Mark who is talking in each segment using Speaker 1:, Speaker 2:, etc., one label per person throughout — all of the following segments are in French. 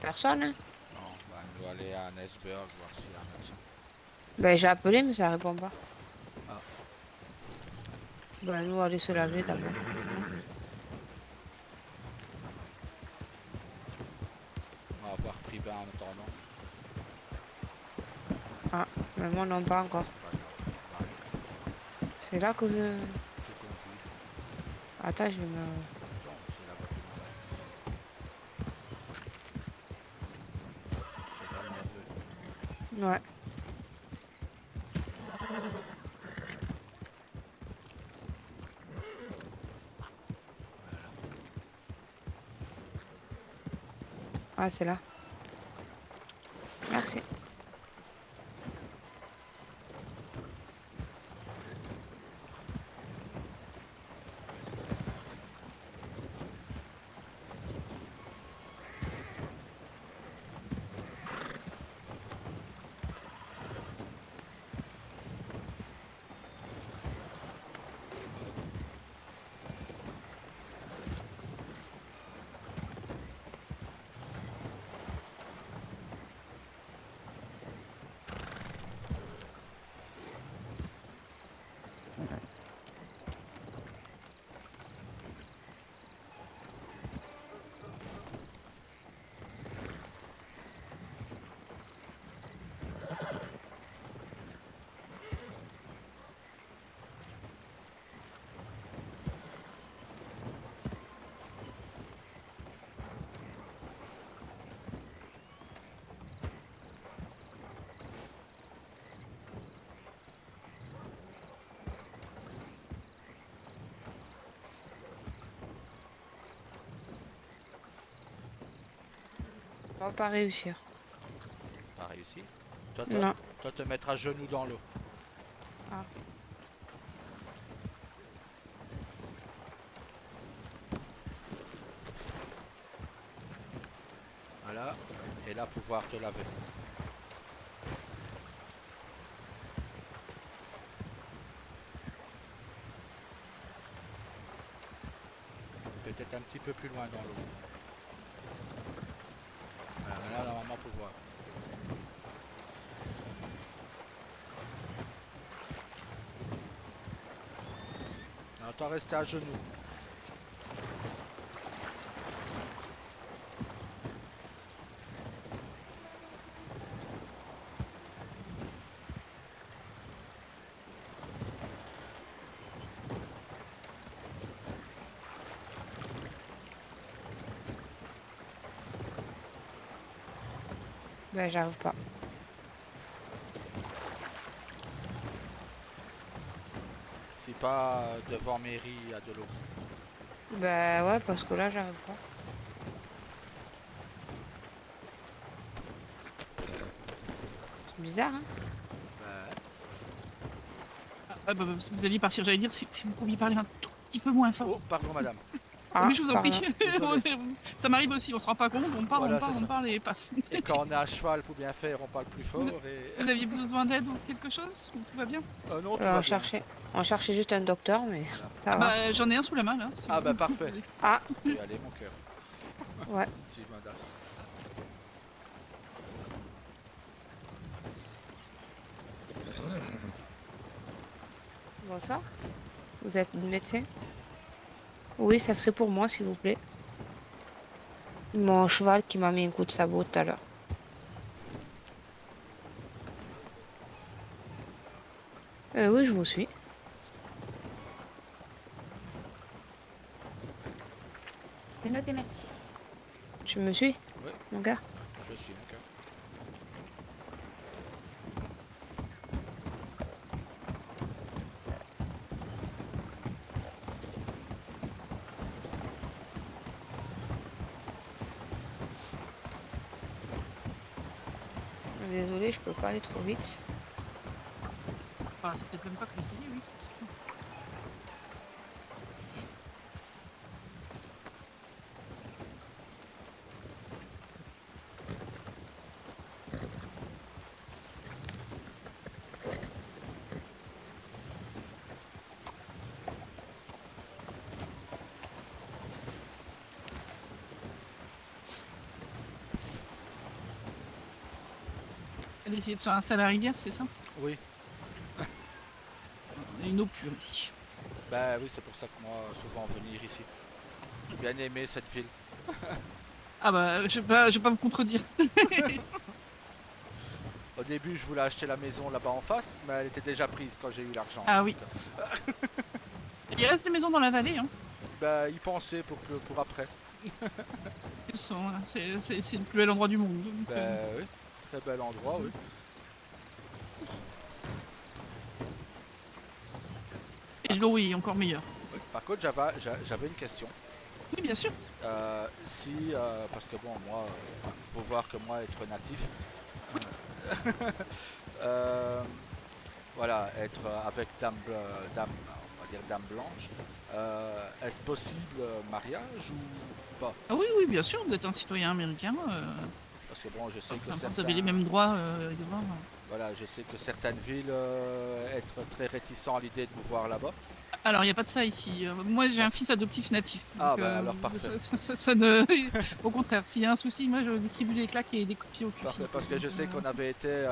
Speaker 1: Personne, hein.
Speaker 2: Non, bah, on doit aller à Nesburg voir s'il y a un médecin.
Speaker 1: Ben, j'ai appelé, mais ça répond pas.
Speaker 2: Ah,
Speaker 1: Ben, nous, aller se laver d'abord.
Speaker 2: on va avoir pris bain en attendant.
Speaker 1: Ah, mais moi, non, pas encore.
Speaker 2: Pas grave, on va aller.
Speaker 1: C'est là que je...
Speaker 2: Tu conduis.
Speaker 1: Attends, je vais me...
Speaker 2: Attends, c'est la voiture madame. C'est pas le nerveux.
Speaker 1: Ouais.
Speaker 2: Voilà.
Speaker 1: Ah, c'est là. Merci. On va pas réussir.
Speaker 2: Pas réussi. Toi,
Speaker 1: Non.
Speaker 2: toi te mettre à genoux dans l'eau.
Speaker 1: Ah.
Speaker 2: Voilà. Et là, pouvoir te laver. Peut-être un petit peu plus loin dans l'eau. Voilà, maintenant, normalement, pouvoir. Non, t'en restes à genoux.
Speaker 1: Ben, j'arrive pas.
Speaker 2: Si pas devant mairie à de l'eau.
Speaker 1: Ben, ouais, parce que là, j'arrive pas. C'est bizarre, hein?
Speaker 2: Ouais.
Speaker 3: Bah, vous alliez partir, j'allais dire, si vous pouviez parler un tout petit peu moins fort.
Speaker 2: Oh, pardon, madame.
Speaker 3: Oh, mais
Speaker 1: Ah,
Speaker 3: je vous en prie.
Speaker 1: pardon.
Speaker 2: Désolé.
Speaker 3: Ça m'arrive aussi, on se rend pas compte,
Speaker 2: Voilà, c'est
Speaker 3: on
Speaker 2: ça.
Speaker 3: parle et paf.
Speaker 2: Et quand on est à cheval pour bien faire, on parle plus
Speaker 3: Vous,
Speaker 2: fort et...
Speaker 3: vous aviez besoin d'aide ou quelque chose? Ou tout va bien?
Speaker 2: Non, tout va bien.
Speaker 1: On cherchait juste un docteur, mais
Speaker 2: Voilà.
Speaker 1: ça
Speaker 3: Ah
Speaker 1: va.
Speaker 3: bah j'en ai un sous la main là, si
Speaker 2: Ah
Speaker 3: vous
Speaker 2: bah parfait.
Speaker 3: voulez.
Speaker 1: Ah,
Speaker 2: Et allez, mon cœur.
Speaker 1: ouais.
Speaker 2: Suis madame.
Speaker 1: Bonsoir. Vous êtes médecin? Oui, ça serait pour moi, s'il vous plaît. Mon cheval qui m'a mis un coup de sabot tout à l'heure. Oui, je vous suis.
Speaker 4: C'est noté, merci.
Speaker 1: Tu me suis,
Speaker 2: Oui,
Speaker 1: mon gars?
Speaker 2: je suis mon cœur.
Speaker 1: Désolée, je peux pas aller trop vite.
Speaker 3: Enfin, c'est peut-être même pas conseillé, oui. Elle essayer de se rincer à la rivière, c'est ça?
Speaker 2: Oui,
Speaker 3: On a une eau pure ici.
Speaker 2: bah oui, c'est pour ça que moi, souvent venir ici. J'ai bien aimé cette ville.
Speaker 3: Ah bah, je vais pas vous contredire.
Speaker 2: Au début, je voulais acheter la maison là-bas en face, mais elle était déjà prise quand j'ai eu l'argent.
Speaker 3: Ah
Speaker 2: donc,
Speaker 3: oui. Il reste des maisons dans la vallée, hein.
Speaker 2: bah, y penser pour après.
Speaker 3: Elles sont, c'est le plus bel endroit du monde. Donc,
Speaker 2: Bah oui, très bel endroit, oui.
Speaker 3: et l'eau est encore meilleure.
Speaker 2: Oui. Par contre, j'avais une question.
Speaker 3: Oui, bien sûr.
Speaker 2: Parce que bon, moi, faut voir que moi, être natif, euh, voilà, être avec on va dire dame blanche, est-ce possible mariage ou pas?
Speaker 3: Ah oui, oui, bien sûr, vous êtes un citoyen américain.
Speaker 2: Parce que bon, je sais que
Speaker 3: Vous avez les mêmes droits.
Speaker 2: voilà, je sais que certaines villes être très réticents à l'idée de nous voir là-bas.
Speaker 3: Alors, il n'y a pas de ça ici. Moi, j'ai un fils adoptif natif.
Speaker 2: Ah,
Speaker 3: Donc,
Speaker 2: bah alors parfait.
Speaker 3: ça ne... Au contraire, s'il y a un souci, moi, je distribue des claques et des coups de pied au cul.
Speaker 2: Parfait, parce que je sais qu'on avait été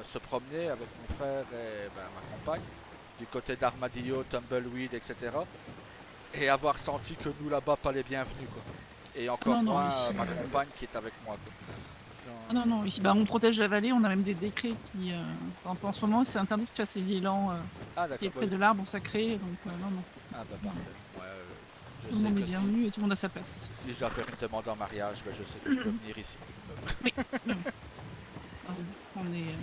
Speaker 2: se promener avec mon frère et ben, ma compagne du côté d'Armadillo, Tumbleweed, etc. Et avoir senti que nous là-bas pas les bienvenus quoi. Et encore
Speaker 3: Non, non,
Speaker 2: moins
Speaker 3: ici,
Speaker 2: ma compagne qui est avec moi. Quoi.
Speaker 3: Ah non, non, ici, bah, on protège la vallée, on a même des décrets qui... par exemple, en ce moment, c'est interdit de chasser l'élan
Speaker 2: Ah
Speaker 3: qui est
Speaker 2: d'accord.
Speaker 3: près de l'arbre sacré, donc non, non.
Speaker 2: Ah bah parfait. Ouais, je
Speaker 3: Tout le
Speaker 2: sais
Speaker 3: monde est
Speaker 2: que
Speaker 3: bienvenu et tout le monde a sa place.
Speaker 2: si je dois faire une demande en mariage, ben, je sais que je peux venir ici.
Speaker 3: Ah, on est...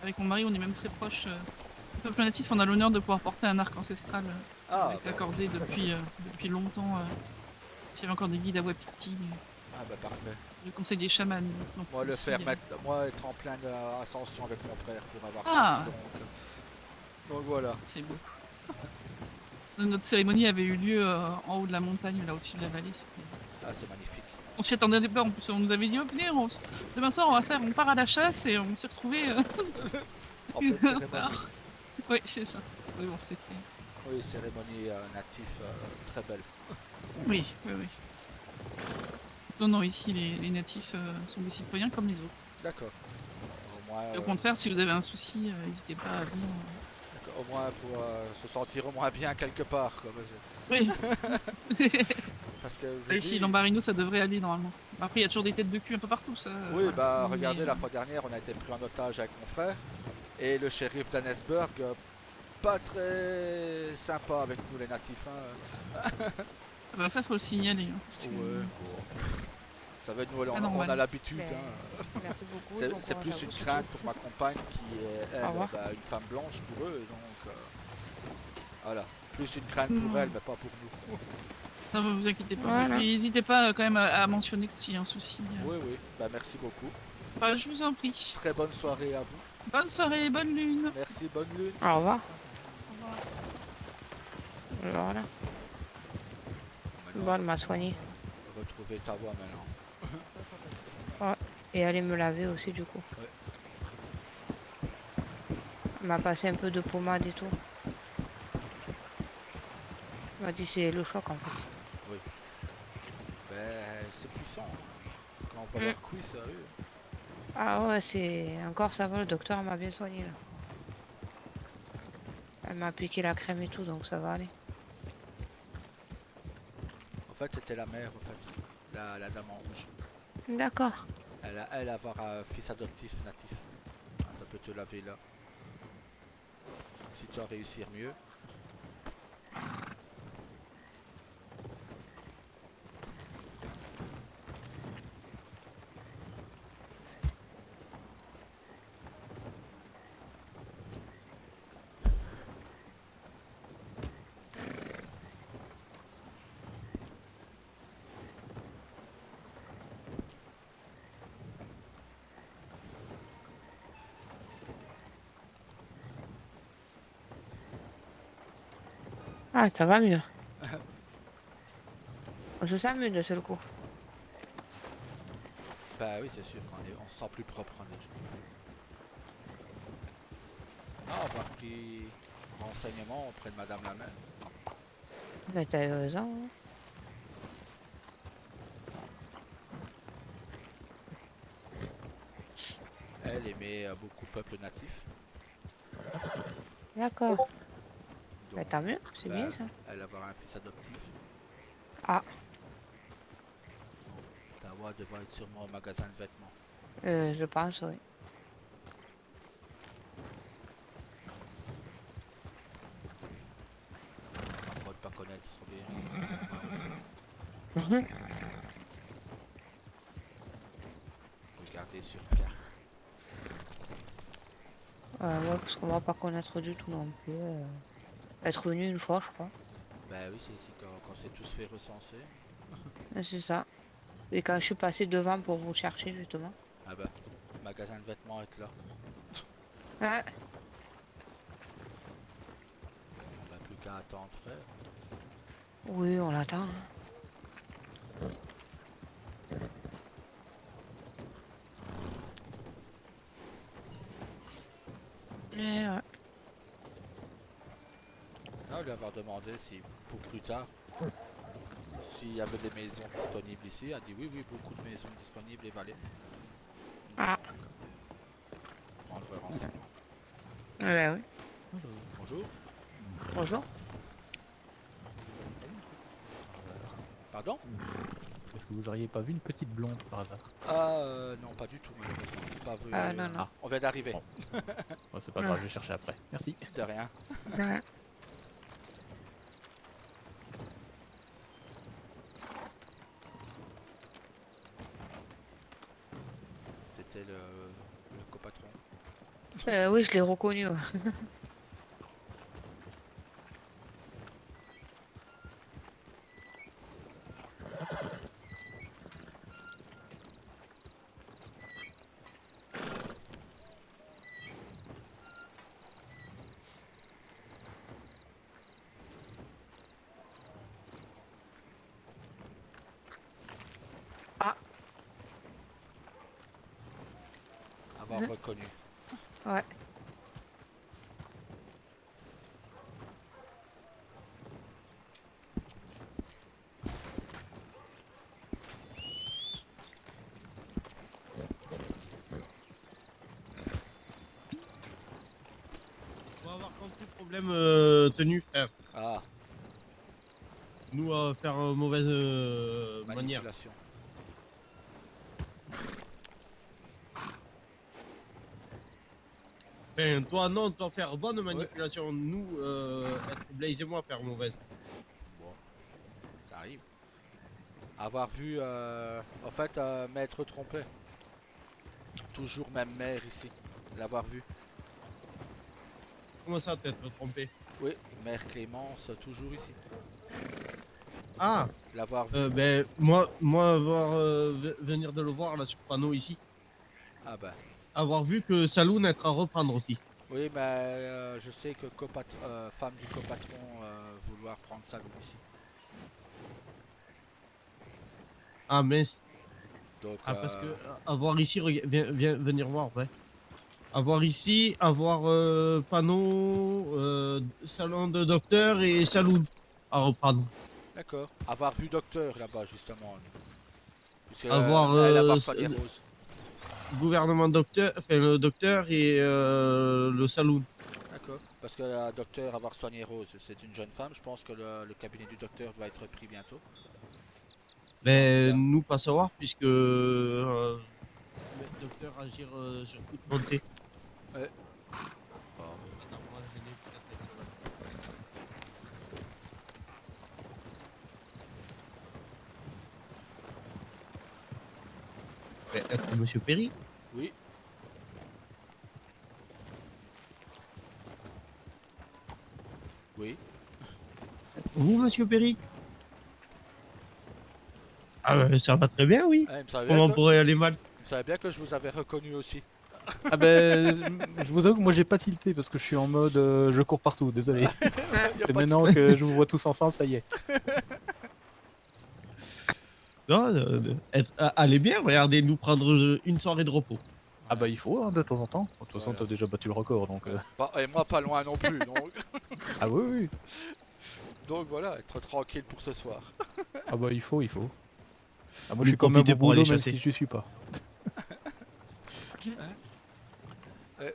Speaker 3: Avec mon mari, on est même très proche. Le peuple natif, on a l'honneur de pouvoir porter un arc ancestral
Speaker 2: Ah,
Speaker 3: avec
Speaker 2: bah,
Speaker 3: accordé depuis longtemps. Il y avait encore des guides à Wapiti,
Speaker 2: ah bah parfait.
Speaker 3: le conseil des chamans. Donc,
Speaker 2: Moi le
Speaker 3: ici,
Speaker 2: faire moi être en pleine ascension avec mon frère pour avoir
Speaker 3: Ah.
Speaker 2: ça. Donc voilà.
Speaker 3: C'est beau. Notre cérémonie avait eu lieu en haut de la montagne, là au-dessus de la vallée.
Speaker 2: Ah c'est magnifique.
Speaker 3: On s'y attendait pas, en plus on nous avait dit, oh, venez, demain soir on part à la chasse et on s'est retrouvés...
Speaker 2: En pleine cérémonie.
Speaker 3: Oui, c'est ça. Oui, bon, c'était...
Speaker 2: Oui, cérémonie natif très belle.
Speaker 3: Oui, oui, oui. Non, non, ici les natifs sont des citoyens comme les autres.
Speaker 2: D'accord. Au moins,
Speaker 3: Et au contraire, si vous avez un souci, n'hésitez pas à venir.
Speaker 2: au moins pour se sentir au moins bien quelque part. Quoi,
Speaker 3: Oui.
Speaker 2: parce que je
Speaker 3: Ici,
Speaker 2: dis-
Speaker 3: Lambarino, ça devrait aller normalement. Après, il y a toujours des têtes de cul un peu partout, ça.
Speaker 2: Oui,
Speaker 3: voilà.
Speaker 2: bah
Speaker 3: Mais,
Speaker 2: regardez, la fois dernière, on a été pris en otage avec mon frère. Et le shérif d'Annesburg, pas très sympa avec nous les natifs. Hein.
Speaker 3: Ah bah, ça, faut le signaler. Hein, parce que-
Speaker 2: Ouais, bon. Ça va, nous,
Speaker 3: Ah,
Speaker 2: on
Speaker 3: normal.
Speaker 2: a l'habitude.
Speaker 1: Mais-
Speaker 2: Hein.
Speaker 1: Merci beaucoup.
Speaker 2: C'est
Speaker 1: bon
Speaker 2: c'est
Speaker 1: courage à
Speaker 2: plus une
Speaker 1: vous
Speaker 2: crainte
Speaker 1: surtout.
Speaker 2: pour ma compagne qui est, elle,
Speaker 1: Au revoir.
Speaker 2: bah, une femme blanche pour eux. Donc, voilà. Plus une crainte pour elle, mais pas pour nous.
Speaker 3: Non, vous inquiétez pas.
Speaker 1: Voilà.
Speaker 3: Et n'hésitez pas quand même à mentionner s'il y a un souci.
Speaker 2: Oui, oui. Bah, merci beaucoup.
Speaker 3: Bah, je vous en prie.
Speaker 2: Très bonne soirée à vous.
Speaker 3: Bonne soirée, bonne lune.
Speaker 2: Merci, bonne lune.
Speaker 1: Au revoir.
Speaker 3: Au revoir.
Speaker 1: Voilà.
Speaker 2: Maintenant,
Speaker 1: Bon, elle m'a soigné.
Speaker 2: retrouver ta voix maintenant.
Speaker 1: Et aller me laver aussi du coup.
Speaker 2: Ouais.
Speaker 1: Elle m'a passé un peu de pommade et tout. Elle m'a dit c'est le choc en fait.
Speaker 2: Ben, c'est puissant. Quand on voit leur cuisse, sérieux.
Speaker 1: Ah ouais, c'est... Encore ça va, le docteur m'a bien soigné là. Elle m'a appliqué la crème et tout, donc ça va aller.
Speaker 2: En fait, c'était la mère, en fait. La dame en rouge.
Speaker 1: D'accord.
Speaker 2: Elle a avoir un fils adoptif natif. Elle peut te laver là. Si tu dois réussir mieux.
Speaker 1: Ah, ça va mieux. On se sent mieux de seul coup.
Speaker 2: Bah oui, c'est sûr, on se sent plus propre en déjà. Non, avoir pris renseignement auprès de Madame la Maire.
Speaker 1: Mais t'as eu raison. Hein.
Speaker 2: elle aimait beaucoup peuple natif.
Speaker 1: D'accord. Bah
Speaker 2: Donc,
Speaker 1: tant mieux, c'est
Speaker 2: bah,
Speaker 1: bien ça.
Speaker 2: elle va avoir un fils adoptif.
Speaker 1: Ah,
Speaker 2: Tawa devrait être sûrement au magasin de vêtements.
Speaker 1: je pense, oui.
Speaker 2: À moi de pas connaître Strawberry, ça va aussi.
Speaker 1: Mhm.
Speaker 2: Regardez sur carte.
Speaker 1: Ouais, parce qu'on va pas connaître du tout non plus. Être venu une fois, je crois.
Speaker 2: Bah oui, c'est ici quand c'est tous fait recenser.
Speaker 1: C'est ça. Et quand je suis passé devant pour vous chercher, justement.
Speaker 2: Ah bah, magasin de vêtements est là.
Speaker 1: Ouais.
Speaker 2: On n'a plus qu'à attendre, frère.
Speaker 1: Oui, on l'attend, hein. Ouais.
Speaker 2: Ah, lui avoir demandé si, pour plus tard, s'il y avait des maisons disponibles ici. Elle a dit oui, oui, beaucoup de maisons disponibles et Valais.
Speaker 1: Ah,
Speaker 2: Prendre renseignement.
Speaker 1: ouais, oui.
Speaker 5: Bonjour.
Speaker 2: Bonjour.
Speaker 1: Bonjour.
Speaker 2: Pardon?
Speaker 5: Est-ce que vous auriez pas vu une petite blonde par hasard?
Speaker 2: Ah, non, pas du tout, malheureusement. Pas vu,
Speaker 1: Non, non.
Speaker 2: on vient d'arriver.
Speaker 5: Bon. Bon, c'est pas
Speaker 1: Ah.
Speaker 5: grave, je vais chercher après. Merci.
Speaker 2: De rien.
Speaker 1: Ouais.
Speaker 2: C'était le copatron.
Speaker 1: Oui, je l'ai reconnu. Ouais. Ah,
Speaker 2: Avoir
Speaker 1: Mhm.
Speaker 2: reconnu.
Speaker 1: ouais.
Speaker 6: On va avoir compris le problème tenu, frère.
Speaker 2: Ah,
Speaker 6: Nous, faire mauvaise manière.
Speaker 2: manipulation.
Speaker 6: Enfin, toi, non, toi, faire bonne manipulation. Nous, être Blaze et moi, faire mauvaise.
Speaker 2: Bon, ça arrive. Avoir vu, en fait, m'être trompé. Toujours même maire ici. L'avoir vu.
Speaker 6: Comment ça, t'être trompé?
Speaker 2: Oui, maire Clémence, toujours ici.
Speaker 6: Ah,
Speaker 2: L'avoir vu.
Speaker 6: ben, moi avoir, venir de le voir, là, sur panneau, ici.
Speaker 2: Ah bah.
Speaker 6: Avoir vu que Saloon être à reprendre aussi.
Speaker 2: Oui, mais je sais que femme du copatron vouloir prendre sa loupe ici.
Speaker 6: Ah, mince.
Speaker 2: Donc,
Speaker 6: Ah, parce que avoir ici, viens venir voir, ouais. Avoir ici, avoir panneau, salon de docteur et saloon à reprendre.
Speaker 2: d'accord. Avoir vu docteur là-bas, justement. Puisque
Speaker 6: Avoir
Speaker 2: elle avoir soigné Rose.
Speaker 6: gouvernement docteur, enfin le docteur et le saloon.
Speaker 2: D'accord. Parce que la docteur avoir soigné Rose, c'est une jeune femme. Je pense que le cabinet du docteur va être pris bientôt.
Speaker 6: Ben,
Speaker 2: Bien.
Speaker 6: nous pas savoir puisque le docteur agir sur toute montée.
Speaker 2: Ouais.
Speaker 6: Attends, moi, je n'ai peut-être être là. Ben, être Monsieur Perry.
Speaker 2: Oui. Oui.
Speaker 6: Vous, Monsieur Perry. Ah ben, ça va très bien, oui.
Speaker 2: Ah, il me savait
Speaker 6: Comment
Speaker 2: bien que,
Speaker 6: pourrait aller mal?
Speaker 2: il me savait bien que je vous avais reconnu aussi.
Speaker 5: Ah ben, je vous avoue que moi j'ai pas tilté parce que je suis en mode je cours partout, désolé.
Speaker 2: Y a
Speaker 5: C'est
Speaker 2: pas de
Speaker 5: maintenant que je vous vois tous ensemble, ça y est.
Speaker 6: Non, allez bien, regardez, nous prendre une soirée de repos.
Speaker 5: Ah bah il faut hein, de temps en temps. De toute façon
Speaker 2: Voilà.
Speaker 5: t'as déjà battu le record donc...
Speaker 2: Et moi pas loin non plus. Donc,
Speaker 5: Ah oui oui.
Speaker 2: donc voilà, être tranquille pour ce soir.
Speaker 5: Ah bah il faut, il faut. Ah, moi
Speaker 6: Nous
Speaker 5: je suis quand même
Speaker 6: profiter
Speaker 5: au
Speaker 6: pour aller
Speaker 5: boulot même
Speaker 6: chasser.
Speaker 5: si je suis pas.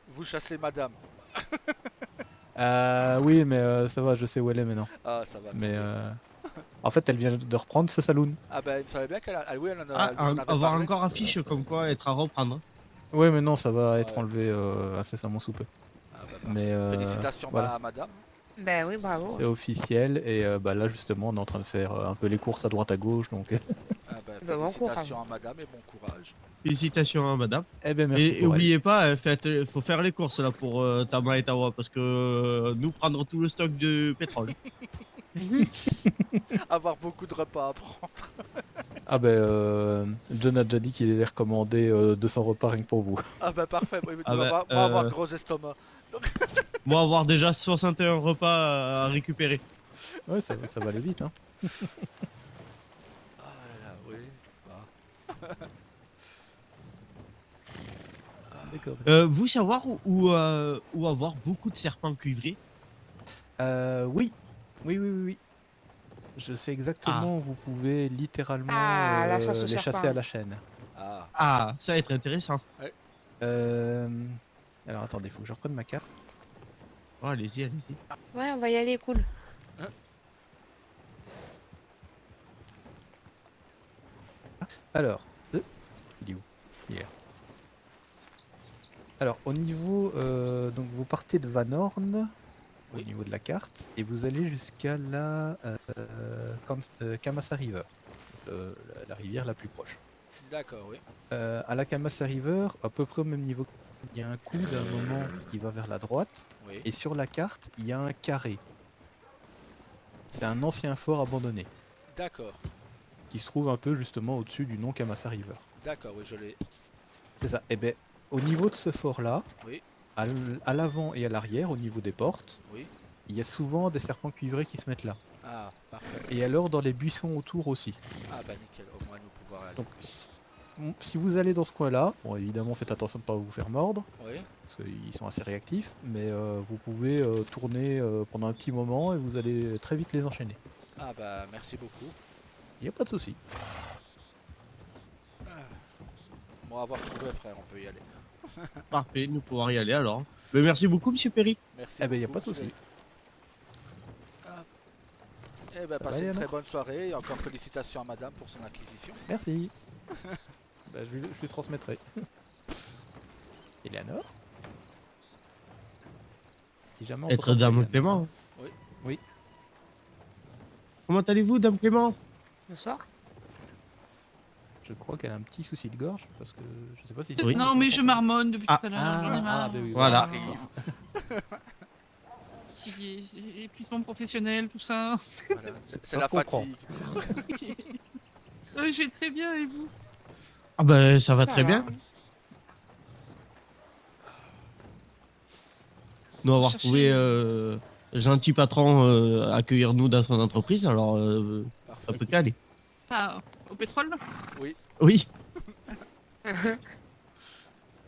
Speaker 2: Vous chassez madame.
Speaker 5: Oui, mais ça va, je sais où elle est maintenant.
Speaker 2: Ah, ça va.
Speaker 5: Mais en fait, elle vient de reprendre ce saloon.
Speaker 2: Ah ben, il me savait bien qu'elle oui, elle en
Speaker 6: Ah,
Speaker 2: elle nous en avait
Speaker 6: avoir
Speaker 2: parlé.
Speaker 6: encore affiche comme quoi être à reprendre. Hein.
Speaker 5: Ouais, mais non, ça va être
Speaker 2: Ouais.
Speaker 5: enlevé incessamment sous peu.
Speaker 2: Ah, bah,
Speaker 5: Mais
Speaker 2: félicitations
Speaker 5: voilà.
Speaker 2: à madame.
Speaker 1: Ben oui, bravo.
Speaker 5: C'est officiel et bah là justement on est en train de faire un peu les courses à droite à gauche donc
Speaker 2: Ah ben,
Speaker 1: Bah, bon
Speaker 2: félicitations à madame et bon courage.
Speaker 6: Félicitations, hein, madame.
Speaker 5: eh ben merci
Speaker 6: Et
Speaker 5: pour elle.
Speaker 6: oubliez pas, faut faire les courses là pour Tama et Tawa parce que nous prendre tout le stock de pétrole.
Speaker 2: Avoir beaucoup de repas à prendre.
Speaker 5: Ah ben John a déjà dit qu'il allait recommander 200 repas rien que pour vous.
Speaker 2: Ah ben parfait, moi,
Speaker 6: Ah bah,
Speaker 2: moi avoir gros estomac.
Speaker 6: Moi avoir déjà 61 repas à récupérer.
Speaker 5: Ouais, ça va aller vite hein.
Speaker 2: Ah là là, oui. Ah.
Speaker 5: D'accord.
Speaker 6: Vous savoir où avoir beaucoup de serpents cuivrés.
Speaker 5: Oui. Oui. Je sais exactement où vous pouvez littéralement
Speaker 1: Ah, la chasse aux
Speaker 5: les chasser
Speaker 1: serpents.
Speaker 5: à la chaîne.
Speaker 2: Ah.
Speaker 6: Ah, ça va être intéressant.
Speaker 5: Alors attendez, il faut que je reprenne ma carte.
Speaker 6: Oh, allez-y, allez-y.
Speaker 1: Ouais, on va y aller, cool.
Speaker 5: Alors, il est où? Il est là. Alors, au niveau, donc vous partez de Van Horn,
Speaker 2: Oui.
Speaker 5: au niveau de la carte, et vous allez jusqu'à la Kamasa River, la rivière la plus proche.
Speaker 2: D'accord, oui.
Speaker 5: À la Kamasa River, à peu près au même niveau, il y a un coude à un moment qui va vers la droite,
Speaker 2: Oui.
Speaker 5: et sur la carte, il y a un carré. C'est un ancien fort abandonné,
Speaker 2: D'accord.
Speaker 5: qui se trouve un peu justement au-dessus du nom Kamasa River.
Speaker 2: D'accord, oui, je l'ai.
Speaker 5: C'est ça. Et ben, au niveau de ce fort-là,
Speaker 2: Oui.
Speaker 5: à l'avant et à l'arrière, au niveau des portes,
Speaker 2: Oui.
Speaker 5: il y a souvent des serpents cuivrés qui se mettent là.
Speaker 2: Ah, parfait.
Speaker 5: Et alors dans les buissons autour aussi.
Speaker 2: Ah bah nickel, au moins nous pouvoir aller.
Speaker 5: Donc si vous allez dans ce coin-là, bon évidemment faites attention de ne pas vous faire mordre,
Speaker 2: Oui.
Speaker 5: parce qu'ils sont assez réactifs, mais vous pouvez tourner pendant un petit moment et vous allez très vite les enchaîner.
Speaker 2: Ah bah merci beaucoup.
Speaker 5: Il n'y a pas de souci.
Speaker 2: Bon, avoir trouvé frère, on peut y aller.
Speaker 6: Parfait, nous pouvoir y aller alors. Mais merci beaucoup, monsieur Perry.
Speaker 2: Merci.
Speaker 5: Eh ben il n'y a
Speaker 2: beaucoup,
Speaker 5: pas de souci.
Speaker 2: monsieur. Eh ben
Speaker 5: va,
Speaker 2: passez une très
Speaker 5: Eleanor
Speaker 2: bonne soirée et encore félicitations à madame pour son acquisition.
Speaker 5: Merci. Bah, je lui transmettrai. Eleanor, si jamais on
Speaker 6: Être
Speaker 5: t'entend pas,
Speaker 6: dame
Speaker 5: Eleanor,
Speaker 6: Clément.
Speaker 5: hein.
Speaker 2: Oui.
Speaker 5: Oui.
Speaker 6: Comment allez-vous, dame Clément?
Speaker 1: Bonsoir.
Speaker 5: Je crois qu'elle a un petit souci de gorge, parce que je sais pas si
Speaker 6: Oui.
Speaker 3: Non, mais je marmonne depuis
Speaker 6: Ah.
Speaker 3: tout à l'heure, j'en ai marre.
Speaker 5: bah oui,
Speaker 6: Voilà.
Speaker 3: Fatigué, épuisement professionnel, tout ça.
Speaker 2: Voilà. C'est
Speaker 5: Ça
Speaker 2: la
Speaker 5: se comprend.
Speaker 2: fatigue.
Speaker 3: Je vais très bien, et vous?
Speaker 6: Ah bah ça va très bien. Nous avoir
Speaker 3: Chercher-
Speaker 6: trouvé gentil patron accueillir nous dans son entreprise, alors ça
Speaker 2: Parfait.
Speaker 6: peut caler.
Speaker 3: Ah, au pétrole?
Speaker 6: Oui.
Speaker 3: De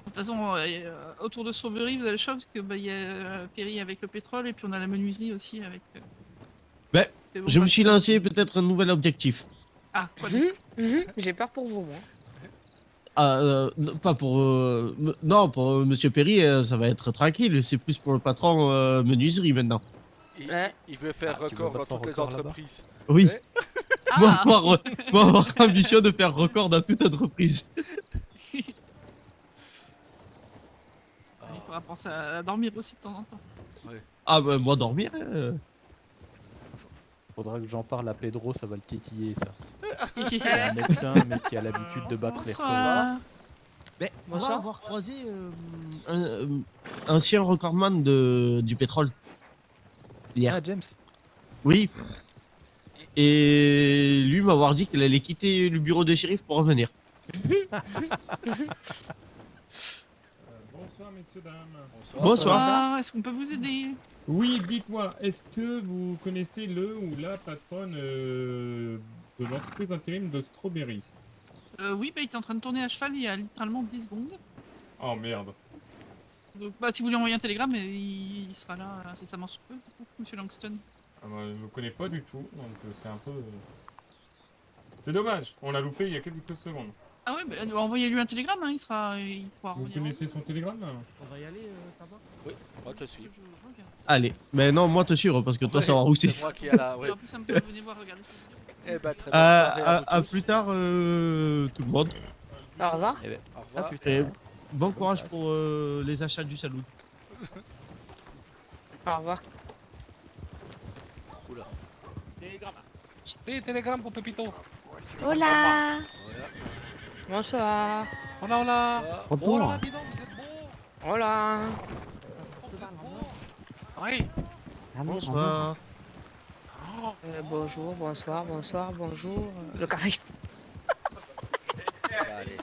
Speaker 3: toute façon, autour de Strawberry, vous avez le choix, parce que bah, y a Perry avec le pétrole, et puis on a la menuiserie aussi avec...
Speaker 6: Ben,
Speaker 3: c'est bon,
Speaker 6: Je me
Speaker 3: pas-
Speaker 6: suis lancé peut-être un nouvel objectif.
Speaker 3: Ah, quoi donc?
Speaker 1: J'ai peur pour vous, moi.
Speaker 6: Ah, pas pour non pour monsieur Perry, ça va être tranquille. C'est plus pour le patron menuiserie maintenant.
Speaker 1: Ouais.
Speaker 2: Il veut faire
Speaker 5: Ah, tu veux
Speaker 2: record dans
Speaker 5: battre son
Speaker 2: toutes les
Speaker 5: record là-bas
Speaker 2: entreprises.
Speaker 6: Oui.
Speaker 2: Ouais.
Speaker 3: Ah
Speaker 6: Moi avoir ambition de faire record dans toute entreprise.
Speaker 3: Il faudra penser à dormir aussi de temps en temps.
Speaker 6: Ah bah moi dormir.
Speaker 5: Faudra que j'en parle à Pedro, ça va le titiller ça. C'est
Speaker 3: Bonsoir.
Speaker 5: un médecin mais qui a l'habitude de battre les records.
Speaker 6: Mais on va
Speaker 1: Bonsoir.
Speaker 6: avoir croisé un ancien recordman du pétrole hier.
Speaker 5: Ah James.
Speaker 6: Oui. Et lui m'avoir dit qu'il allait quitter le bureau de shérif pour revenir.
Speaker 7: Bonsoir messieurs, dames.
Speaker 2: Bonsoir.
Speaker 6: Bonsoir.
Speaker 3: Est-ce qu'on peut vous aider?
Speaker 7: Oui, dites-moi, est-ce que vous connaissez le ou la patronne de l'entreprise d'intérim de Strawberry?
Speaker 3: Oui, bah, il était en train de tourner à cheval il y a littéralement 10 secondes.
Speaker 7: Oh merde.
Speaker 3: Donc, bah, si vous lui envoyez un télégramme, il sera là incessamment sous peu, monsieur Langston.
Speaker 7: Ah bah, je ne le connais pas du tout, donc c'est un peu... C'est dommage, on l'a loupé il y a quelques secondes.
Speaker 3: Ah ouais, bah, envoyez-lui un télégramme, hein, il pourra
Speaker 7: Vous
Speaker 3: revenir.
Speaker 7: connaissez son télégramme là?
Speaker 6: On va y aller, Tabac.
Speaker 2: Moi te suis.
Speaker 3: Je regarde ça.
Speaker 6: Allez, mais non, moi te suivre parce que toi,
Speaker 2: Ouais,
Speaker 6: savoir où c'est.
Speaker 2: c'est moi qui ai la.
Speaker 3: Et
Speaker 2: Ouais.
Speaker 3: en plus, ça me fait venir voir regarder cette vidéo.
Speaker 2: Eh ben très bonne soirée à vous
Speaker 6: À
Speaker 2: tous.
Speaker 6: plus tard, tout le monde.
Speaker 1: Au revoir.
Speaker 5: Eh ben,
Speaker 2: Au
Speaker 5: à
Speaker 2: revoir.
Speaker 5: plus
Speaker 6: Et
Speaker 5: tard.
Speaker 6: bon courage
Speaker 5: classe.
Speaker 6: pour les achats du salon.
Speaker 1: Au revoir.
Speaker 2: Oula.
Speaker 8: Télégramme pour Pépito.
Speaker 4: Hola.
Speaker 2: Voilà.
Speaker 1: Bonsoir.
Speaker 8: Hola, hola.
Speaker 2: Ça.
Speaker 8: Oh là là, dis donc, vous êtes beau.
Speaker 1: Hola.
Speaker 8: Vous êtes beau. Oui.
Speaker 6: Bonsoir.
Speaker 8: Oh.
Speaker 1: Bonjour, bonsoir, bonsoir, bonjour. Le carré.
Speaker 2: Bah, allez.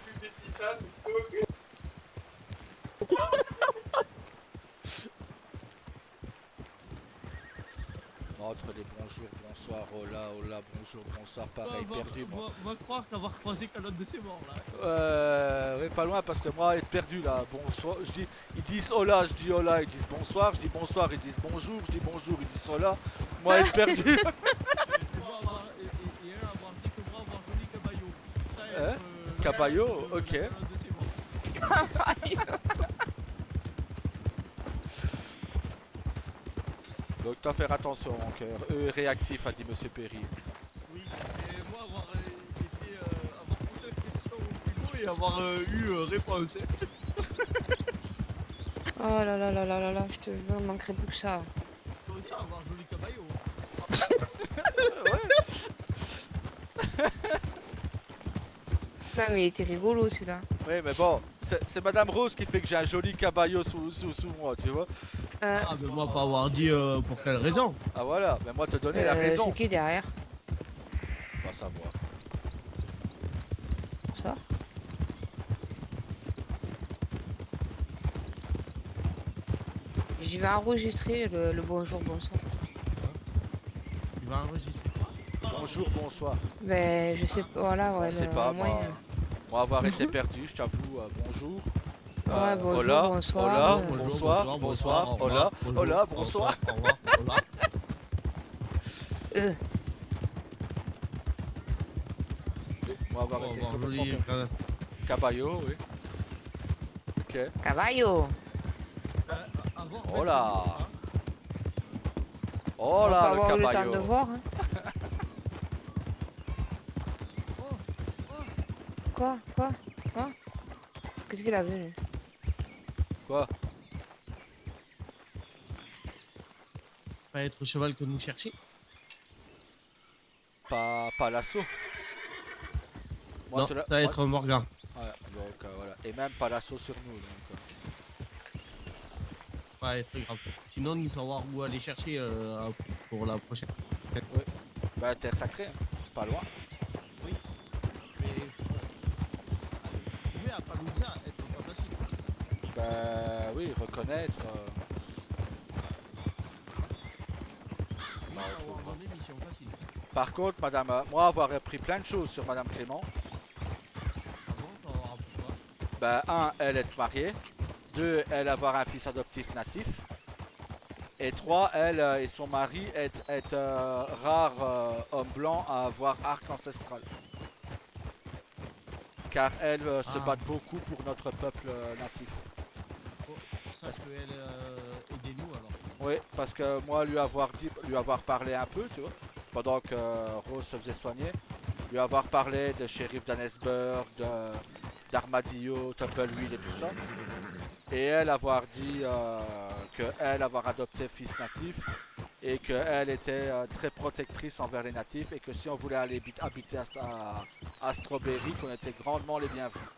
Speaker 2: Entre les bonjours, bonsoir, hola, hola, bonjour, bonsoir, pareil, perdu moi.
Speaker 6: Va croire qu'avoir croisé Calotte de ses morts là.
Speaker 2: Ouais, pas loin parce que moi, être perdu là, bonsoir, je dis, ils disent hola, je dis hola, ils disent bonsoir, je dis bonsoir, ils disent bonjour, je dis bonjour, ils disent hola. Moi, être perdu.
Speaker 6: Et elle avoir dit que moi avoir joli caballo.
Speaker 2: Hein Caballo, ok.
Speaker 6: Calotte de ses morts.
Speaker 2: Donc, t'as faire attention, mon cœur. Eux, réactif, a dit Monsieur Perry.
Speaker 6: Oui, et moi avoir posé la question au plus et avoir eu réponse.
Speaker 1: Oh là là là là là là, je te jure, il manquerait plus que ça.
Speaker 6: Toi aussi avoir joli caballo.
Speaker 1: Non mais il était rigolo celui-là.
Speaker 2: Oui, mais bon, c'est Madame Rose qui fait que j'ai un joli caballo sous moi, tu vois.
Speaker 6: Ah, mais moi pas avoir dit pour quelle raison.
Speaker 2: Ah voilà, mais moi te donner la raison.
Speaker 1: C'est qui derrière?
Speaker 2: On va savoir.
Speaker 1: Ça? Je vais enregistrer le bonjour, bonsoir.
Speaker 6: Tu vas enregistrer quoi?
Speaker 2: Bonjour, bonsoir.
Speaker 1: Ben je sais pas, voilà, ouais.
Speaker 2: Je sais
Speaker 1: le-
Speaker 2: pas,
Speaker 1: au moins,
Speaker 2: moi avoir été perdu, je t'avoue, bonjour.
Speaker 1: Ouais, bonjour,
Speaker 2: hola,
Speaker 1: bonsoir,
Speaker 2: hola,
Speaker 1: bonjour,
Speaker 2: bonsoir, bonsoir, hola, hola, bonsoir.
Speaker 6: Au revoir, hola.
Speaker 2: Moi avoir été
Speaker 6: Avoir
Speaker 2: complètement
Speaker 6: joli
Speaker 2: perdu. Caballo, oui. Ok.
Speaker 1: Caballo.
Speaker 2: Oh là.
Speaker 1: On
Speaker 2: Oh
Speaker 1: va
Speaker 2: là,
Speaker 1: pas
Speaker 2: le
Speaker 1: avoir le temps de
Speaker 2: caballo.
Speaker 1: voir. Hein. Quoi? Quoi? Qu'est-ce qu'il a vu lui?
Speaker 2: Quoi?
Speaker 6: Pas être le cheval que nous cherchions.
Speaker 2: Pas l'assaut. Moi,
Speaker 6: Non,
Speaker 2: te
Speaker 6: ça
Speaker 2: la-
Speaker 6: va être Morgan.
Speaker 2: Ouais, donc voilà. Et même pas l'assaut sur nous. Donc,
Speaker 6: Pas être grave. Sinon, nous savoir où aller chercher pour la prochaine.
Speaker 2: Bah, terre sacrée, hein. Pas loin.
Speaker 6: Mais trouver à Palouza, être pas facile.
Speaker 2: Bah oui, reconnaître.
Speaker 6: Oui, avoir mon émission facile.
Speaker 2: Par contre, madame, moi avoir appris plein de choses sur madame Clément.
Speaker 6: Avant, t'en auras pour toi.
Speaker 2: Bah, un, elle est mariée. Deux, elle avoir un fils adoptif natif. Et trois, elle et son mari est rare homme blanc à avoir arc ancestral. Car elles se
Speaker 6: Ah.
Speaker 2: battent beaucoup pour notre peuple natif.
Speaker 6: Ça, je peux aider nous alors.
Speaker 2: Oui, parce que moi lui avoir parlé un peu, tu vois, pendant que Rose se faisait soigner, lui avoir parlé de shérif d'Annesburg, d'Armadillo, Tumbleweed et tout ça, et elle avoir dit que elle avoir adopté fils natif et qu'elle était très protectrice envers les natifs et que si on voulait aller habiter à Strawberry, qu'on était grandement les bienvenus.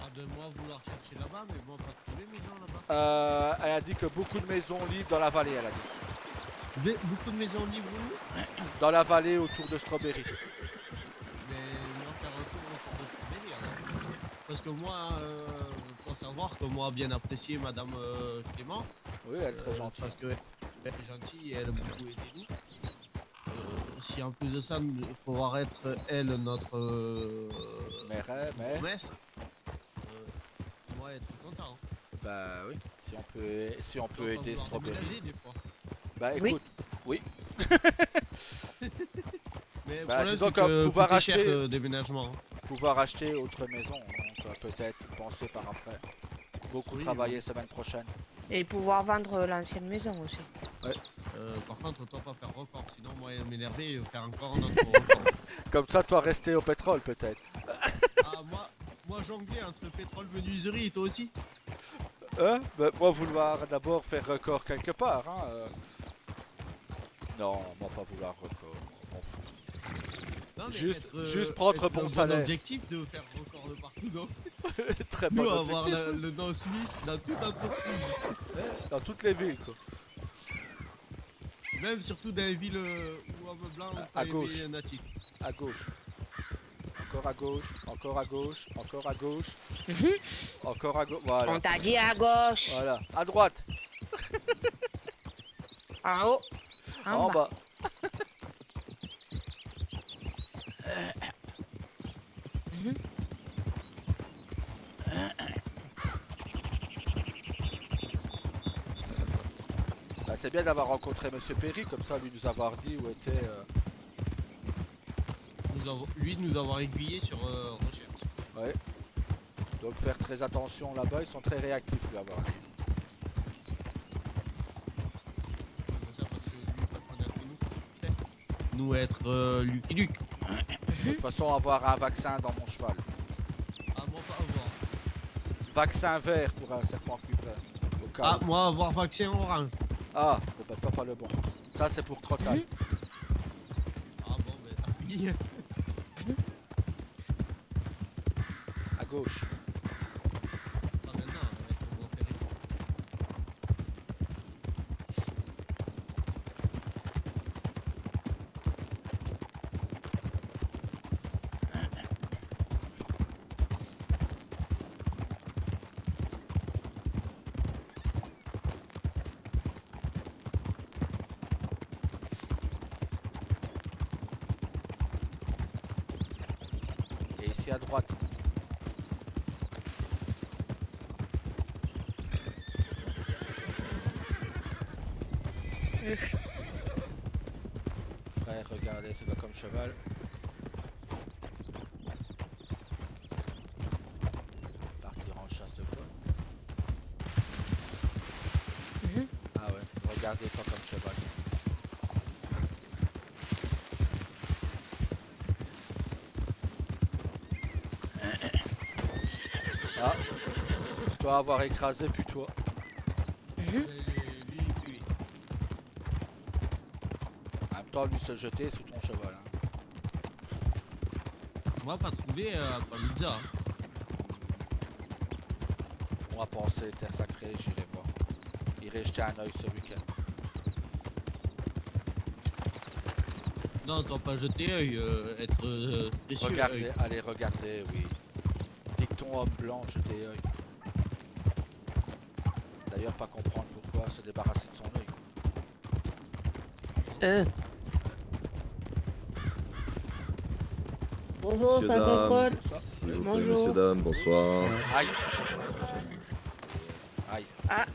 Speaker 6: Ah, de moi vouloir chercher là-bas, mais bon, pas trouver maison là-bas.
Speaker 2: Elle a dit que beaucoup de maisons libres dans la vallée, elle a dit.
Speaker 6: Beaucoup de maisons libres,
Speaker 2: Dans la vallée autour de Strawberry.
Speaker 6: mais moi faire un tour autour de Strawberry alors. Parce que moi, faut savoir que moi, bien apprécié Madame Clément.
Speaker 2: Oui, elle est très gentille.
Speaker 6: Parce que elle est gentille et elle a beaucoup aidé nous. Si en plus de ça, il faut pouvoir être elle notre
Speaker 2: Mais
Speaker 6: promesse, moi être content. Hein.
Speaker 2: bah oui, si on peut
Speaker 6: On va
Speaker 2: aider
Speaker 6: vouloir
Speaker 2: Strawberry.
Speaker 6: déménager des fois.
Speaker 2: Bah
Speaker 1: Oui.
Speaker 2: écoute,
Speaker 6: Mais le
Speaker 2: Bah,
Speaker 6: problème,
Speaker 2: disons
Speaker 6: c'est
Speaker 2: que
Speaker 6: que
Speaker 2: pouvoir
Speaker 6: coûter cher
Speaker 2: acheter-
Speaker 6: déménagement. Hein.
Speaker 2: pouvoir acheter autre maison. Donc peut-être penser par après. Beaucoup
Speaker 6: Oui,
Speaker 2: travailler semaine prochaine.
Speaker 1: Et pouvoir vendre l'ancienne maison aussi.
Speaker 6: Par contre, toi pas faire record, sinon moi m'énerver et faire encore un autre record.
Speaker 2: Comme ça, toi rester au pétrole peut-être.
Speaker 6: Ah, moi jongler entre pétrole, menuiserie et toi aussi.
Speaker 2: Hein? Bah, moi vouloir d'abord faire record quelque part. Hein, Non, moi pas vouloir record. Je m'en fous.
Speaker 6: Non, mais
Speaker 2: Juste prendre
Speaker 6: être
Speaker 2: bon
Speaker 6: un
Speaker 2: salaire.
Speaker 6: objectif de faire record de partout, non?
Speaker 2: Très
Speaker 6: Nous
Speaker 2: bon
Speaker 6: avoir
Speaker 2: objectif.
Speaker 6: le nom Smith dans toute entreprise.
Speaker 2: Dans toutes les villes quoi.
Speaker 6: Même surtout dans les villes où homme blanc
Speaker 2: À
Speaker 6: ou
Speaker 2: gauche.
Speaker 6: natif.
Speaker 2: À gauche. Encore à gauche. Encore à gauche. Encore à gauche.
Speaker 1: Mhm.
Speaker 2: Encore à gauche. Voilà.
Speaker 1: On t'a dit à gauche,
Speaker 2: Voilà. À droite.
Speaker 1: en haut, en
Speaker 2: En
Speaker 1: bas.
Speaker 2: bas.
Speaker 1: Mhm.
Speaker 2: Bah, c'est bien d'avoir rencontré Monsieur Perry, comme ça lui nous avoir dit où était.
Speaker 6: Nous avoir aiguillé sur recherche.
Speaker 2: Ouais. Donc faire très attention là-bas, ils sont très réactifs là-bas.
Speaker 6: C'est ça parce que lui pas connaître nous être Lucky Luke.
Speaker 2: De toute façon, avoir un vaccin dans mon cheval.
Speaker 6: Ah moi pas avoir.
Speaker 2: Vaccin vert pour un serpent cuivré. Au cas
Speaker 6: Ah
Speaker 2: où.
Speaker 6: moi avoir vaccin orange.
Speaker 2: Ah, bon, bah toi pas le bon. Ça c'est pour Crotal.
Speaker 6: Ah bon ben t'as fini.
Speaker 2: À gauche.
Speaker 6: Pas maintenant avec mon opéré.
Speaker 2: Et ici à droite. Frère, regardez, c'est quoi comme cheval? Partir en chasse de quoi?
Speaker 1: Mhm.
Speaker 2: Ah ouais, regardez quoi comme cheval. Ah, tu dois avoir écrasé puis toi.
Speaker 1: Mhm.
Speaker 6: Lui.
Speaker 2: En même temps, lui se jeter sous ton cheval. Hein.
Speaker 6: Moi pas trouvé pas pizza.
Speaker 2: On va penser terre sacrée, j'irai voir. Irai jeter un oeil ce week-end.
Speaker 6: Non, t'as pas jeté œil, être précieux.
Speaker 2: Regardez, allez regarder, oui. Dicton homme blanc, jeter œil. D'ailleurs, pas comprendre pourquoi se débarrasser de son œil.
Speaker 9: Bonjour,
Speaker 10: Monsieur,
Speaker 9: c'est un
Speaker 10: dame.
Speaker 9: contrôle.
Speaker 2: Ça.
Speaker 10: S'il vous plaît,
Speaker 1: Bonjour.
Speaker 10: messieurs, dames, bonsoir.
Speaker 2: Aïe. Aïe.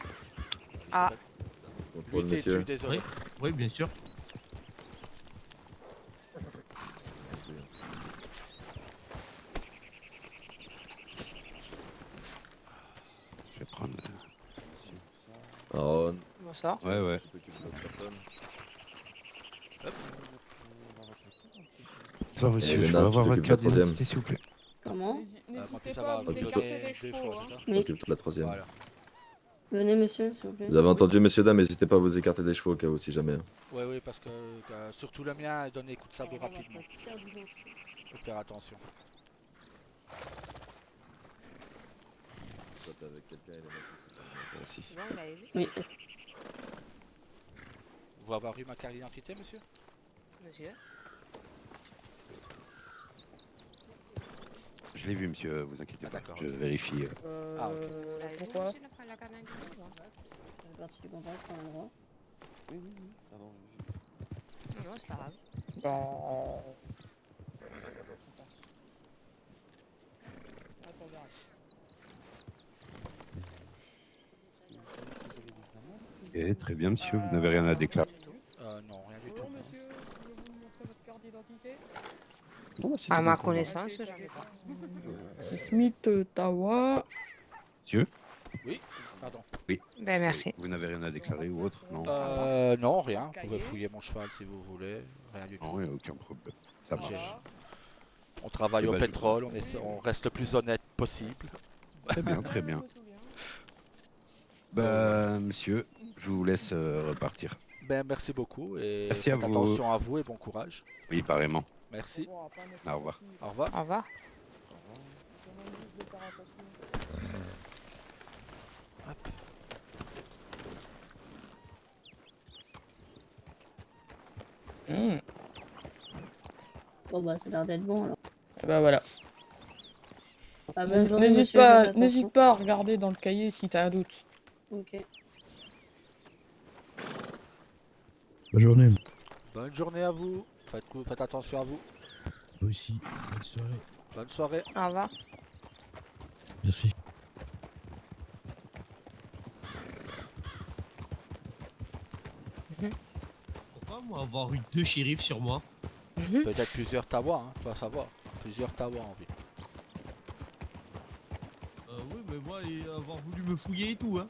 Speaker 1: Ah,
Speaker 10: Contrôle,
Speaker 2: Lui t'es
Speaker 10: messieurs.
Speaker 2: tu, désolé.
Speaker 6: Oui, bien sûr.
Speaker 11: Je vais prendre.
Speaker 10: Oh,
Speaker 1: bonsoir.
Speaker 11: Ouais.
Speaker 10: tu t'occupes de l'autre personne.
Speaker 11: Bonsoir, monsieur.
Speaker 10: Léna,
Speaker 11: Je peux
Speaker 10: tu
Speaker 11: avoir votre
Speaker 10: t'occupes de la
Speaker 11: carte
Speaker 10: troisième.
Speaker 11: d'identité, s'il vous plaît.
Speaker 9: Comment?
Speaker 2: Moi, puis ça va vous
Speaker 10: écartez
Speaker 2: donner
Speaker 10: les
Speaker 2: des choix, c'est ça?
Speaker 9: Oui.
Speaker 10: T'occupes de la troisième.
Speaker 2: Voilà.
Speaker 9: Venez, monsieur, s'il vous plaît.
Speaker 10: Vous avez entendu, messieurs, dames, n'hésitez pas à vous écarter des chevaux au cas où, si jamais.
Speaker 2: Oui, oui, parce que surtout le mien, il donne des coups de sabot rapidement. Faut faire attention.
Speaker 10: Avec quelqu'un, aussi.
Speaker 1: C'est bon, il avait vu,
Speaker 9: Oui.
Speaker 2: Vous avez eu ma carte d'identité, monsieur?
Speaker 1: monsieur.
Speaker 11: Je l'ai vu, monsieur, vous inquiétez
Speaker 2: Ah,
Speaker 11: pas.
Speaker 2: d'accord.
Speaker 11: Je vérifie.
Speaker 2: Ah, ok.
Speaker 9: Pourquoi?
Speaker 1: La carte d'identité, ou pas?
Speaker 9: C'est parti du contact, c'est un endroit.
Speaker 1: Non, non, c'est pas grave.
Speaker 11: Ok, très bien, monsieur. Vous n'avez rien à déclarer.
Speaker 2: Non, rien du tout.
Speaker 11: Bon, c'était
Speaker 1: À ma
Speaker 11: bon pour moi.
Speaker 1: connaissance, j'en ai pas.
Speaker 12: Smith Tawa.
Speaker 11: Monsieur?
Speaker 2: Oui, pardon.
Speaker 1: Ben merci.
Speaker 11: Vous n'avez rien à déclarer ou autre? Non.
Speaker 2: Non, rien. Vous pouvez fouiller mon cheval si vous voulez. Rien du tout.
Speaker 11: Non, il n'y a aucun problème. Ça
Speaker 2: J'ai-
Speaker 11: marche.
Speaker 2: On travaille
Speaker 11: Eh
Speaker 2: au
Speaker 11: ben, je-
Speaker 2: pétrole, on reste le plus honnête possible.
Speaker 11: Très bien, très bien. Bah, monsieur, je vous laisse repartir.
Speaker 2: Ben merci beaucoup et
Speaker 11: Merci à
Speaker 2: faites
Speaker 11: vous.
Speaker 2: attention à vous et bon courage.
Speaker 11: Oui, pareillement.
Speaker 2: Merci.
Speaker 11: Au revoir.
Speaker 2: Au revoir.
Speaker 1: Au revoir.
Speaker 2: Hop.
Speaker 9: Bon, bah, ça a l'air d'être bon alors.
Speaker 12: Et bah voilà.
Speaker 9: Ah, bonne journée,
Speaker 12: N'hésite
Speaker 9: monsieur, faites
Speaker 12: pas,
Speaker 9: attention.
Speaker 12: n'hésite pas à regarder dans le cahier si t'as un doute.
Speaker 9: Ok.
Speaker 6: Bonne journée.
Speaker 2: Bonne journée à vous. Faites attention à vous.
Speaker 6: Moi aussi. Bonne soirée.
Speaker 2: Bonne soirée.
Speaker 1: Au revoir.
Speaker 6: Merci. Pourquoi moi avoir eu 2 shérifs sur moi?
Speaker 2: Peut-être plusieurs tawas, hein, tu vas savoir. Plusieurs tawas en vie.
Speaker 6: Oui, mais moi, avoir voulu me fouiller et tout, hein.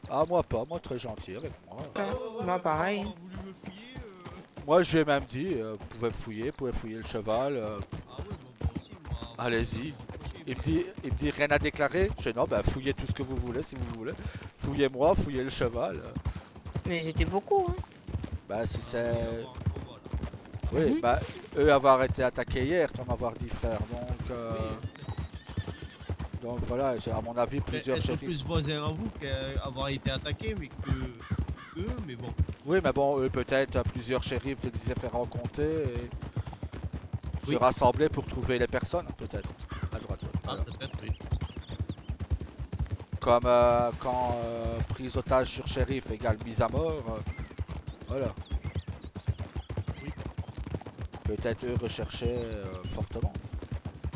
Speaker 2: Ah moi pas, moi très gentil avec moi.
Speaker 1: Ouais, moi pareil.
Speaker 6: Avoir voulu me fouiller,
Speaker 2: Moi j'ai même dit, vous pouvez fouiller le cheval.
Speaker 6: Ah ouais, moi aussi, moi.
Speaker 2: Allez-y. Il me dit rien à déclarer. Je dis non, bah fouillez tout ce que vous voulez si vous voulez. Fouillez-moi, fouillez le cheval.
Speaker 1: Mais ils étaient beaucoup, hein.
Speaker 2: Bah si c'est... Oui, bah eux avoir été attaqués hier, tu en avoir dit frère. Donc voilà, j'ai à mon avis plusieurs
Speaker 6: Être
Speaker 2: shérifs.
Speaker 6: plus voisin à vous qu'avoir été attaqué, mais que eux, mais bon.
Speaker 2: Oui, mais bon, eux peut-être plusieurs shérifs de différents comtés et
Speaker 6: Oui.
Speaker 2: se rassembler pour trouver les personnes, peut-être, à droite.
Speaker 6: Ah,
Speaker 2: Voilà.
Speaker 6: peut-être, oui.
Speaker 2: Comme quand prise otage sur shérif égale mise à mort, voilà.
Speaker 6: Oui.
Speaker 2: Peut-être eux recherchaient fortement.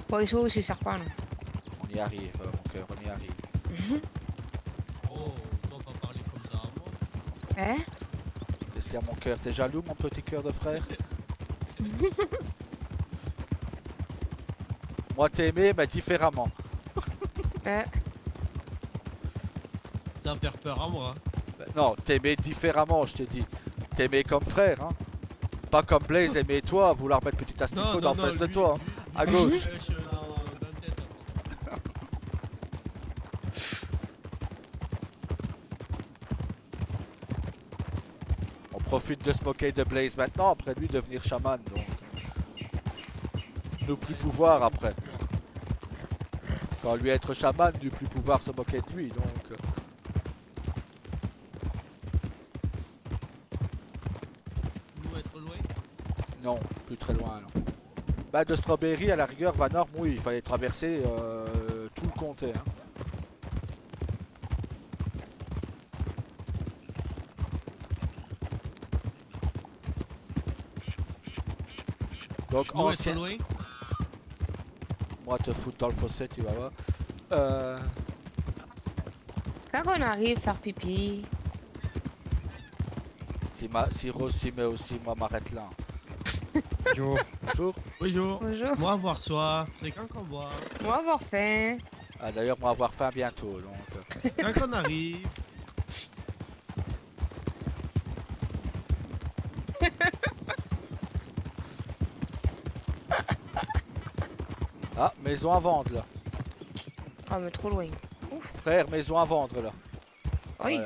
Speaker 1: Bon, ils sont aussi serpents, là.
Speaker 2: On y arrive, mon cœur, on y arrive.
Speaker 6: Oh, on t'entend parler comme ça à moi.
Speaker 1: Hein?
Speaker 2: Est-ce qu'il y a mon cœur? T'es jaloux, mon petit cœur de frère? Moi t'aimais, mais différemment.
Speaker 6: Ça va faire peur à moi.
Speaker 2: Non, t'aimais différemment, je t'ai dit. T'aimais comme frère, hein. Pas comme Blaze aimait toi, à vouloir mettre petit asticot dans face de toi, hein. À gauche. On profite de se moquer de Blaze maintenant, après lui devenir chaman, donc. Ne plus pouvoir après. Quand lui être chaman, ne plus pouvoir se moquer de lui, donc.
Speaker 6: Nous être loin.
Speaker 2: Non, plus très loin, non. Bah de Strawberry à la rigueur, Vanorm, oui, il fallait traverser tout le comté, hein. Donc
Speaker 6: Nous être
Speaker 2: ancien...
Speaker 6: loin.
Speaker 2: Moi te foutre dans le fossé, tu vas voir.
Speaker 1: Quand on arrive faire pipi.
Speaker 2: Si Rose s'y met aussi, moi m'arrête là.
Speaker 6: Bonjour.
Speaker 2: Bonjour.
Speaker 6: Bonjour.
Speaker 1: Bonjour.
Speaker 6: Moi avoir soif. C'est quand qu'on boit.
Speaker 1: Moi avoir faim.
Speaker 2: Ah, d'ailleurs, moi avoir faim bientôt, donc.
Speaker 6: Quand qu'on arrive.
Speaker 2: Ah, maison à vendre là.
Speaker 1: Ah, mais trop loin.
Speaker 2: Frère, maison à vendre là.
Speaker 1: Oui.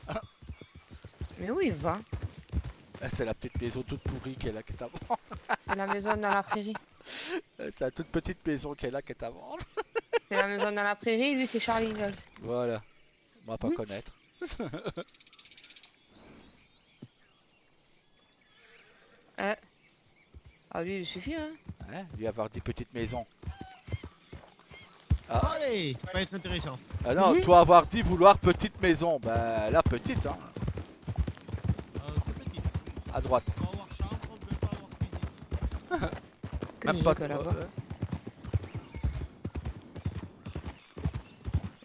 Speaker 2: Voilà.
Speaker 1: Mais où il va?
Speaker 2: C'est la petite maison toute pourrie qui est là qui est à vendre.
Speaker 1: C'est la maison dans la prairie.
Speaker 2: C'est la toute petite maison qui est là qui est à vendre.
Speaker 1: C'est la maison dans la prairie, lui c'est Charlie Ingalls.
Speaker 2: Voilà. Moi pas connaître.
Speaker 1: Ah lui il suffit hein.
Speaker 2: Hein, lui avoir des petites maisons.
Speaker 6: Allez, ça va être intéressant.
Speaker 2: Ah non, toi avoir dit vouloir petite maison. Bah là petite hein.
Speaker 6: C'est petit.
Speaker 2: À droite.
Speaker 6: On va avoir chambre, on peut pas avoir cuisine.
Speaker 2: Même pas
Speaker 1: que
Speaker 2: de
Speaker 1: là-bas.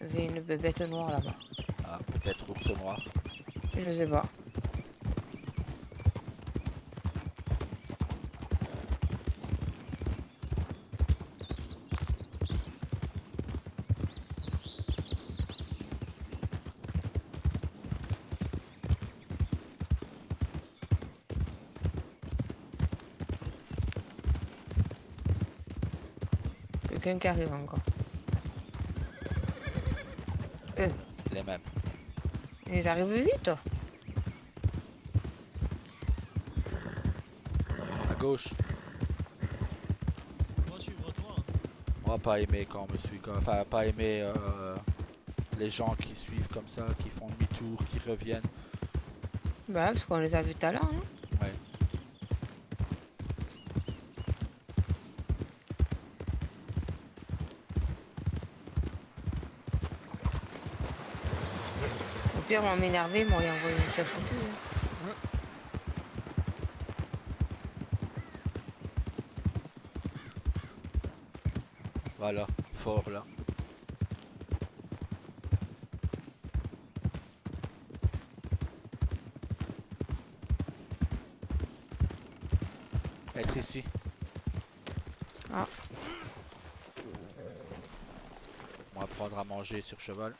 Speaker 1: Il y avait une bébête noire là-bas.
Speaker 2: Ah, peut-être ours noir.
Speaker 1: Je sais pas. quelqu'un qui arrive encore.
Speaker 2: Les mêmes.
Speaker 1: Ils arrivent vite, toi.
Speaker 2: À gauche. Moi, pas aimé quand on me suit. Enfin, pas aimé les gens qui suivent comme ça, qui font demi-tour, qui reviennent.
Speaker 1: Bah, parce qu'on les a vus tout à l'heure, hein.
Speaker 2: Ouais.
Speaker 1: Au pire, on m'énerver, moi, et envoyer une chef foutu.
Speaker 2: Voilà, fort là. Être ici.
Speaker 1: Ah.
Speaker 2: On va prendre à manger sur cheval.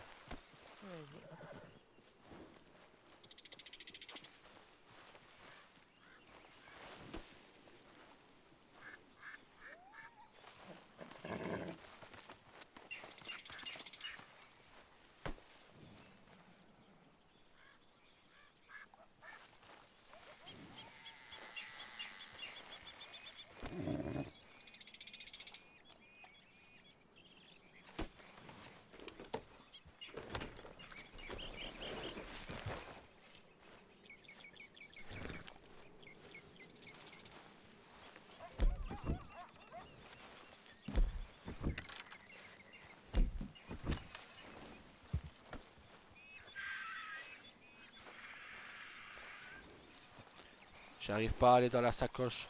Speaker 2: J'arrive pas à aller dans la sacoche.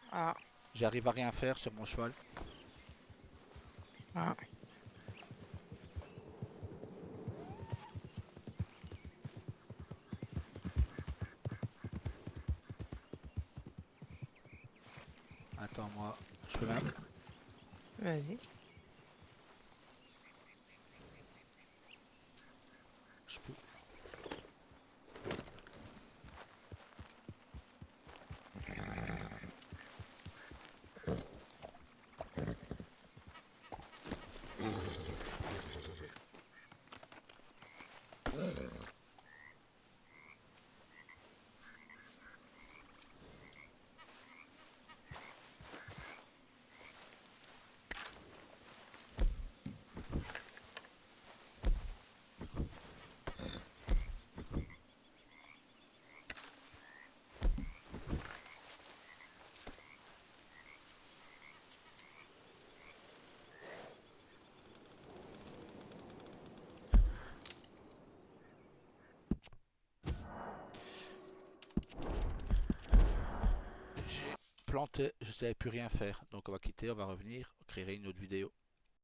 Speaker 1: Ah.
Speaker 2: J'arrive à rien faire sur mon cheval.
Speaker 1: Ah.
Speaker 2: Attends-moi, je peux même.
Speaker 1: Vas-y.
Speaker 2: Je peux. Planté, je savais plus rien faire. Donc on va quitter, on va revenir, on créera une autre vidéo.